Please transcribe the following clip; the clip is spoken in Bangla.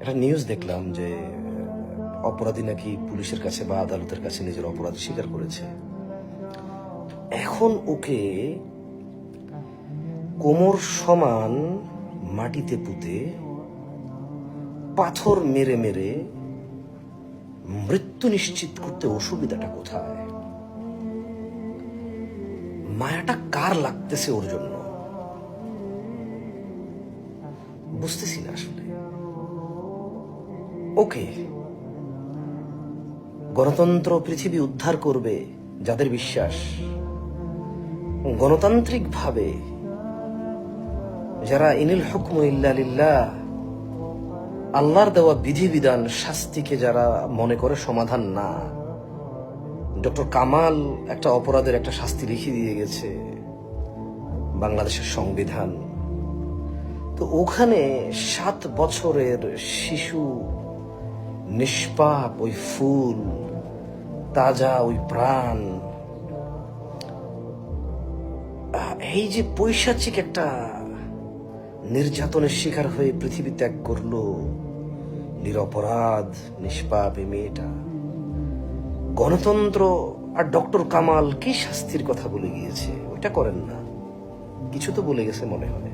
একটা নিউজ দেখলাম যে অপরাধী নাকি পুলিশের কাছে বা আদালতের কাছে নিজের অপরাধ স্বীকার করেছে। এখন ওকে কোমর সমান মাটিতে পুঁতে পাথর মেরে মেরে মৃত্যু নিশ্চিত করতে অসুবিধাটা কোথায়? মায়াটা কার লাগতেছে ওর জন্য বুঝতেছি না আসলে। ওকে, গণতন্ত্র পৃথিবী উদ্ধার করবে যাদের বিশ্বাস, গণতান্ত্রিক ভাবে যারা ইনিল হুকমু ইল্লা লিল্লাহ, আল্লাহর দেওয়া বিধিবিধান শাস্তিকে যারা মনে করে সমাধান না। ডক্টর কামাল একটা অপরাধের একটা শাস্তি লিখে দিয়ে গেছে বাংলাদেশের সংবিধান। তো ওখানে 7 বছরের শিশু, নিষ্পাপ ওই ফুল, তাজা ওই প্রাণ, এই যে পৈশাচিক একটা নির্যাতনের শিকার হয়ে পৃথিবী ত্যাগ করলো, নিরপরাধ নিষ্পাপ এই মেয়েটা। গণতন্ত্র আর ডক্টর কামাল কি শাস্তির কথা বলে গিয়েছে, ওইটা করেন না, কিছু তো বলে গেছে মনে হয়।